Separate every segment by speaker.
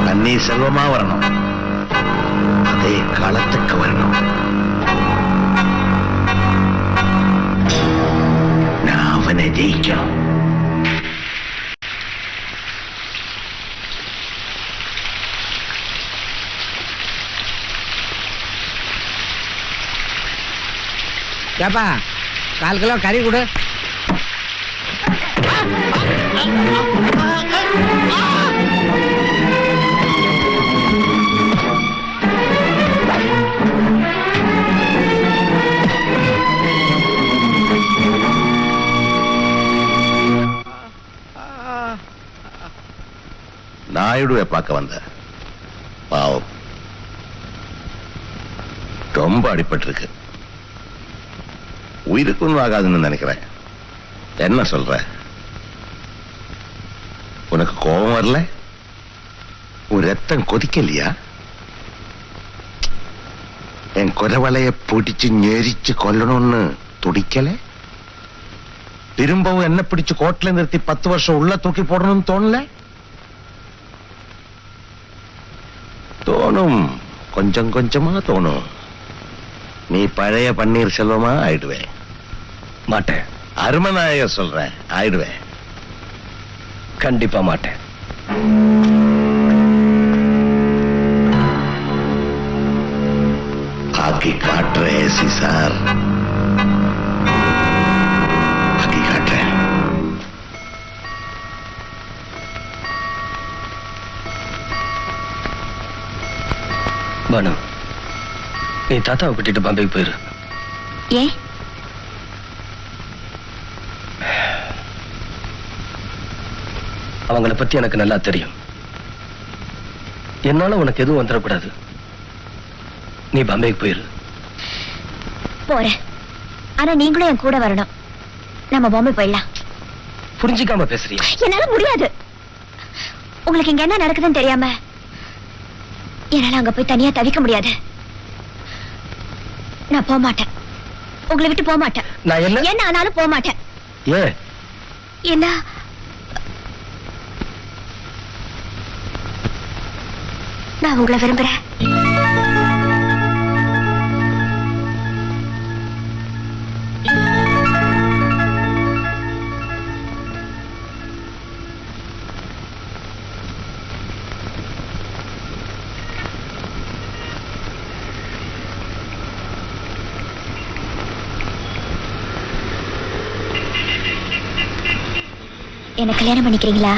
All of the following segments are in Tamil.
Speaker 1: பன்னீர் செல்வமா வரணும், அதே காலத்துக்கு வரணும். நான் அவனை ஜெயிக்கணும்.
Speaker 2: ஏப்பா 4 கிலோ கறி கொடு.
Speaker 1: நாயுடுவை பார்க்க வந்த பாவம் ரொம்ப அடிபட்டிருக்கு. உயிருக்கு ஒன்றும் ஆகாதுன்னு நினைக்கிறேன். என்ன சொல்ற? உனக்கு கோபம் வரல? ஒரு ரத்தம் கொதிக்கலையா? என் குரவலைய பிடிச்சு நெரிச்சு கொல்லணும்னு துடிக்கல? திரும்பவும் என்ன பிடிச்சு கோட்ல நிறுத்தி 10 வருஷம் உள்ள தூக்கி போடணும்னு தோணல? தோணும், கொஞ்சம் கொஞ்சமா தோணும். நீ பழைய பன்னீர் செல்வமா ஆயிடுவேன்.
Speaker 3: மாட்டேன்.
Speaker 1: அருமநாயகர் சொல்றேன், ஆயிடுவேன்.
Speaker 3: கண்டிப்பா மாட்டேன்.
Speaker 1: ஆக்கி காட்டுறேன் சிசார், ஆக்கி காட்டுறேன்.
Speaker 3: பானு, நீ தாத்தாவை கூட்டிட்டு பாம்பேக்கு போயிரு.
Speaker 4: ஏன்?
Speaker 3: அவங்கள பத்தி எனக்கு நல்லா தெரியும். என்னால உனக்கு எதுவும் வந்துடக்கூடாது. நீ பாம்பேக்கு போயிரு.
Speaker 4: போறேன், ஆனா நீங்களும் என் கூட வரணும். நம்ம பாம்பே போயிடலாம்.
Speaker 3: புரிஞ்சிக்காம பேசுறியா?
Speaker 4: என்னால முடியாது. உங்களுக்கு இங்க என்ன நடக்குதுன்னு தெரியாம என்னால அங்க போய் தனியா தவிக்க முடியாது. நான் போக மாட்டேன். உங்களை விட்டு போக மாட்டேன்.
Speaker 3: நான்
Speaker 4: என்ன ஆனாலும் போக மாட்டேன்.
Speaker 3: ஏன்?
Speaker 4: என்ன? நான் உங்களை விரும்புறேன். என்ன கல்யாணம் பண்ணிக்கிறீங்களா?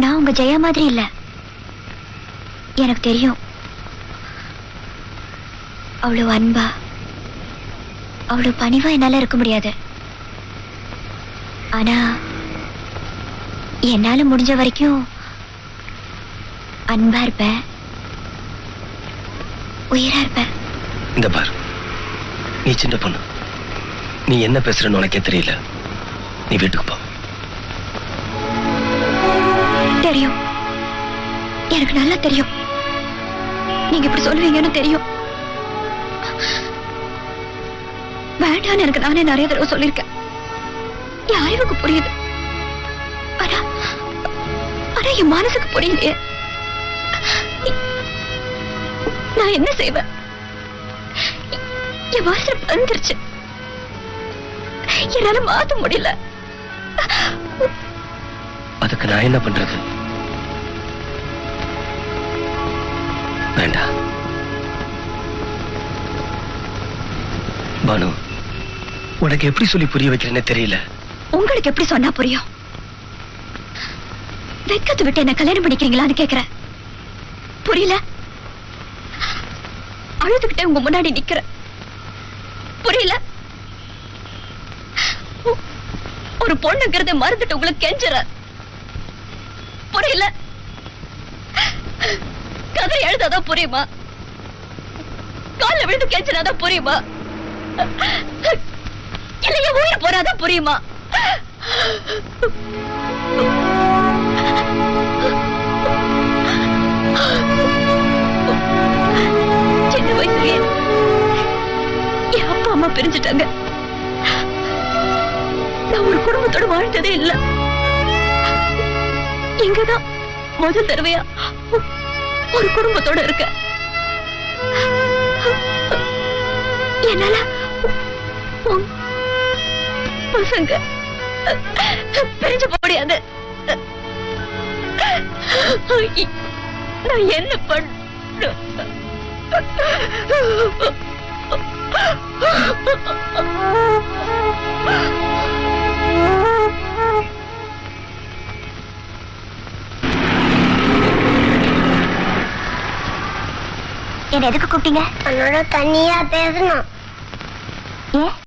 Speaker 4: நான் உங்க ஜெயா மாதிரி இல்ல, எனக்கு தெரியும். அவ்வளவு அன்பா, அவ்வளவு பணிவா என்னால இருக்க முடியாது. ஆனா என்னால முடிஞ்ச வரைக்கும் அன்பா இருப்பேன், உயிரா இருப்பேன்.
Speaker 3: இந்த பார், நீ சின்ன பொண்ணு. நீ என்ன பேசுறன்னு உனக்கே தெரியல. நீ வீட்டுக்கு போ.
Speaker 4: தெரியும், எனக்கு நல்லா தெரியும். நீங்க இப்படி சொல்லுவீங்கன்னு தெரியும். வேண்டான்னு எனக்கு நானே நிறைய தடவை சொல்லியிருக்கேன். என் அறிவுக்கு புரியுது, ஆனா என் மனசுக்கு புரியலையே. நான் என்ன செய்வேன்? என் மனசுல வந்துருச்சு, என்னால மாத்த முடியல.
Speaker 3: அதுக்கு நான் என்ன பண்றது? வேண்டாம் பானு, உனக்கு எப்படி சொல்லி புரிய வைக்கிறேன்னு தெரியல.
Speaker 4: உங்களுக்கு எப்படி சொன்னா புரியும்? வெக்கத்தை விட்டு என்ன கல்யாணம் பண்ணிக்கிறீங்களான்னு கேக்குறேன். புரியல? அழுதுகிட்டே உங்க முன்னாடி நிக்கிற. புரியல? ஒரு பொண்ணுங்கிறத மறந்துட்டு உங்களுக்கு கெஞ்சுற. புரியல? கதை எழுதாதான் புரியுமா? கால விழுந்து கெஞ்சினாதான் புரியுமா? இல்லையா உயிர் போறாதான் புரியுமா? சின்ன வயசுலயே என் அப்பா அம்மா பிரிஞ்சுட்டாங்க. நான் ஒரு குடும்பத்தோட வாழ்ந்ததே இல்லை. இங்கதான் முதல் தடவையா ஒரு குடும்பத்தோட இருக்க. என்னால உன் பசங்க பிரிஞ்சு போக முடியாது. நான் என்ன பண்ண? என்ன எதுக்கு கூப்பிட்டீங்க?
Speaker 5: உன்னோட தனியா பேசணும்.
Speaker 4: ஏன்?